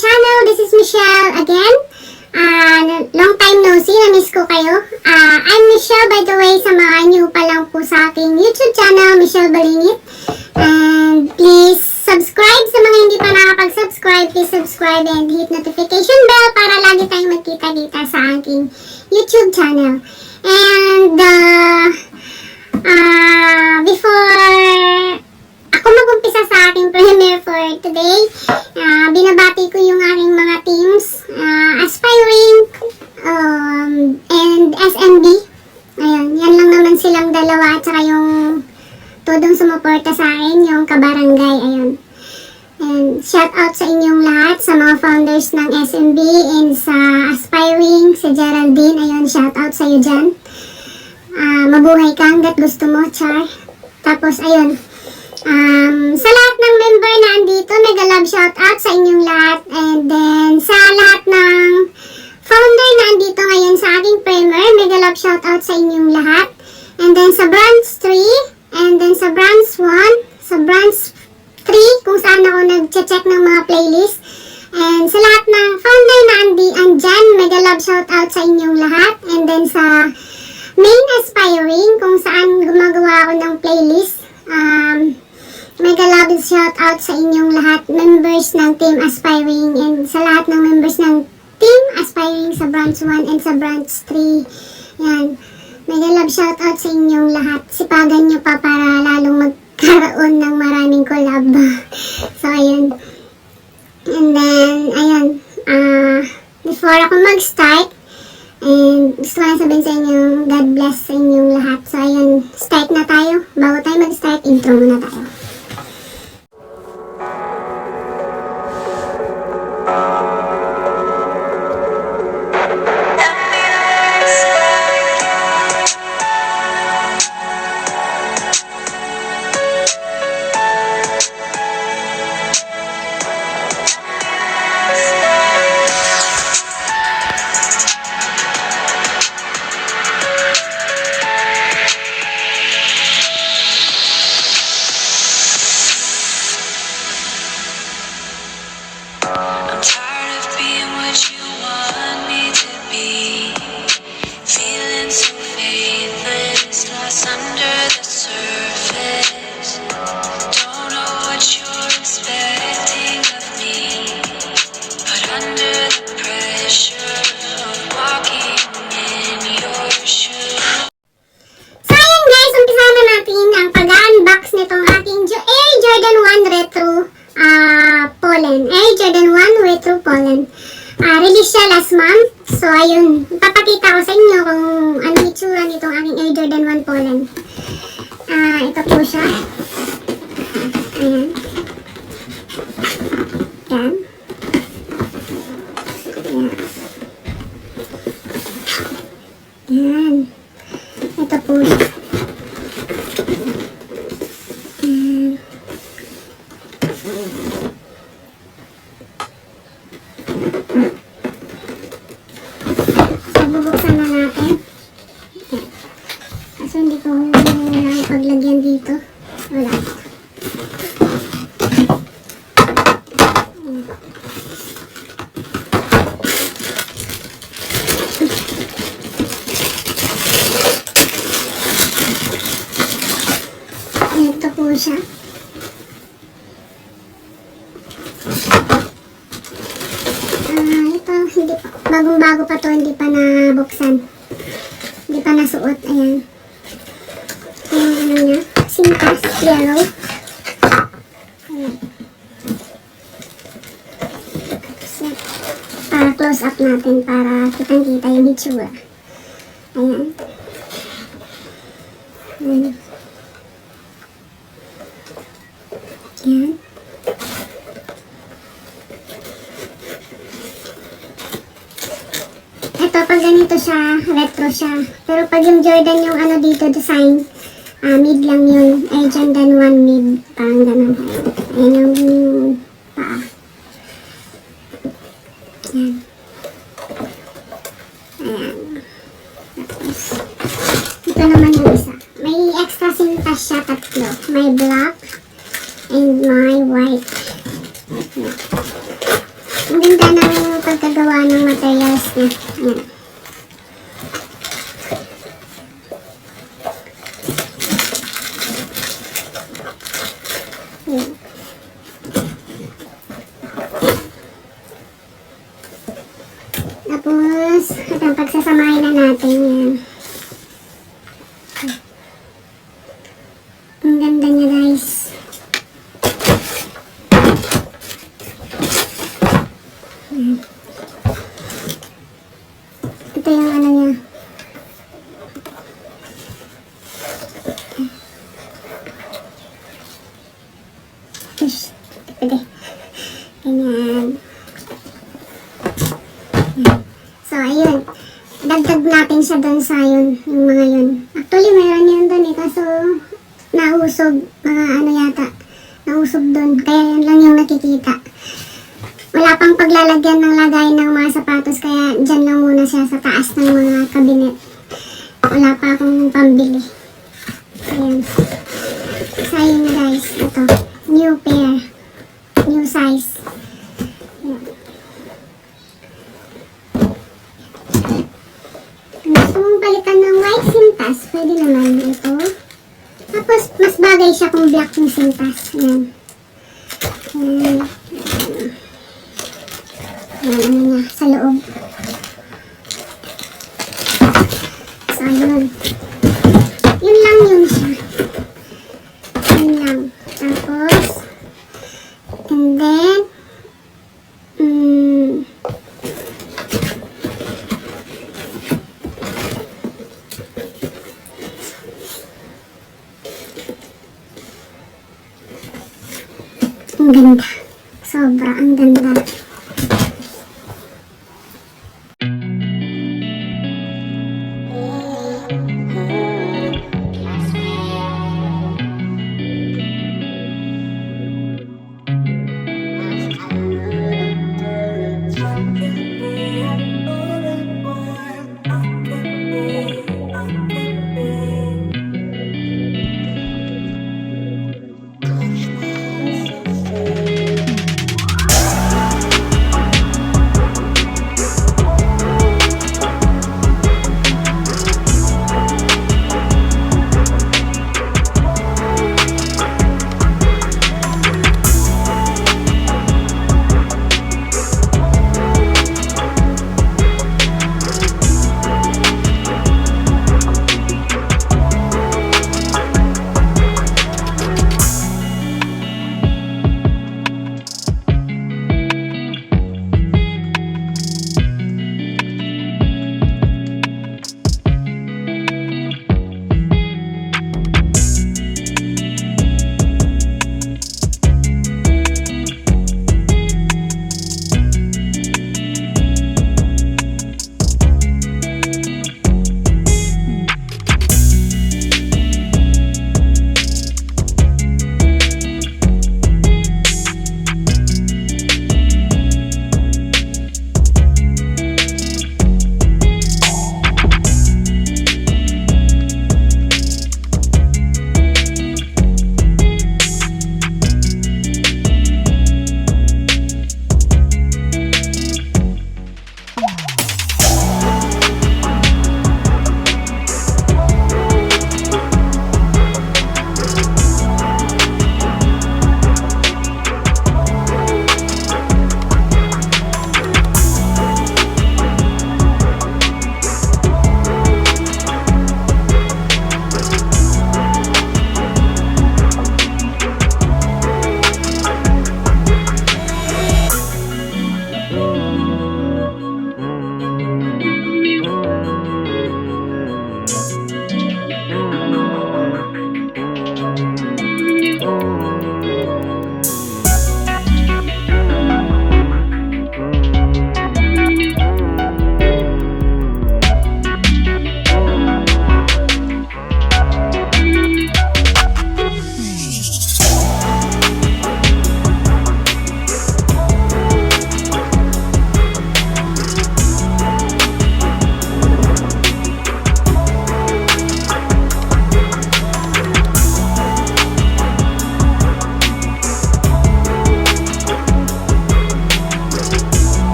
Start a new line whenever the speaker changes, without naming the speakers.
channel. This is Michelle again. Long time no see. Na-miss ko kayo. I'm Michelle, by the way, sa mga new pa lang po sa aking YouTube channel, Michelle Balingit. And please subscribe sa mga hindi pa nakapag-subscribe. Please subscribe and hit notification bell para lagi tayong magkita-kita sa aking YouTube channel. And before ako mag-umpisa sa aking premiere for today, binabati ko yung aking mga teams, Aspiring and SMB. Ayun, yan lang naman silang dalawa at saka yung tudong sumuporta sa akin, yung kabarangay. Ayun. And shout out sa inyong lahat, sa mga founders ng SMB and sa Aspiring, si Geraldine. Ayun, shout out sa iyo dyan. Mabuhay ka hanggat gusto mo, Char. Tapos, ayun. Sa lahat ng member na andito, mega love shout out sa inyong lahat. And then, sa lahat ng founder na andito ngayon sa aking premiere, mega love shout out sa inyong lahat. And then, sa branch 3, and then sa branch 1, sa branch 3, kung saan ako nag-check ng mga playlist. And sa lahat ng founder na andyan, mega love shout out sa inyong lahat. And then, sa main Aspiring, kung saan gumagawa ako ng playlist, mega love shout out sa inyong lahat, members ng Team Aspiring, and sa lahat ng members ng Team Aspiring sa branch 1 and sa branch 3. Yan. Mega love shout out sa inyong lahat. Sipagan nyo pa para lalong magkaroon ng maraming collab. So, ayun. And then, ayun. Before ako mag-start, and gusto ko lang sabihin sa inyo, God bless sa inyong lahat. So, ayun. Start na tayo. Bago tayo mag-start, intro muna tayo. Release siya last month. So, ayun. Papakita ko sa inyo kung ano itsura nitong aking Air Jordan 1 Pollen. Ito po siya. Ayan. Ayan. Ayan. Ito po siya. Bubuksan na natin. Kaso hindi ko paglagyan dito. Wala. Ito po siya. Hindi pa. Bagong-bago pa to, hindi pa nabuksan. Hindi pa nasuot. Ayan. Yung ano niya, sintas, yellow. Ayan. So, para close up natin, para kitang-kita yung itsura. Ayan. Ayan. Ayan. Ito, pag ganito siya, retro siya. Pero pag yung Jordan yung ano dito, design, mid lang yun. Air Jordan 1 mid. Parang ganun. Ayan yung paa. Ayan. Ayan. Tapos, ito naman yung isa. May extra sintas siya, tatlo. May black and my white. Ang ganda ng pagkagawa ng materials niya. Ayan. Ayan. Tapos, ito, pagsasamahin na natin yan. Ang ganda niya, guys. Ayan. Ito yung ano niya. Push. Pwede. Ganyan. So, ayun. Dagdag natin siya doon sa yun, yung mga yun. Actually, meron yun doon eh, kaso nausog, mga ano yata, nausog doon. Kaya yun lang yung nakikita. Wala pang paglalagyan ng lagay ng mga sapatos, kaya dyan lang muna siya sa taas ng mga kabinet. Wala pa akong pambili. Ayan. So, ayun guys, ito. New pair. New size. Ayan. Gusto mong palitan ng white sintas, pwede naman ito. Tapos, mas bagay siya kung black yung sintas. Ayan. Ayan. Ayan, ano niya, sa loob. So, yun. Yun lang yun siya. Yun lang. Tapos, and then, ang ganda. Sobra, ang ganda.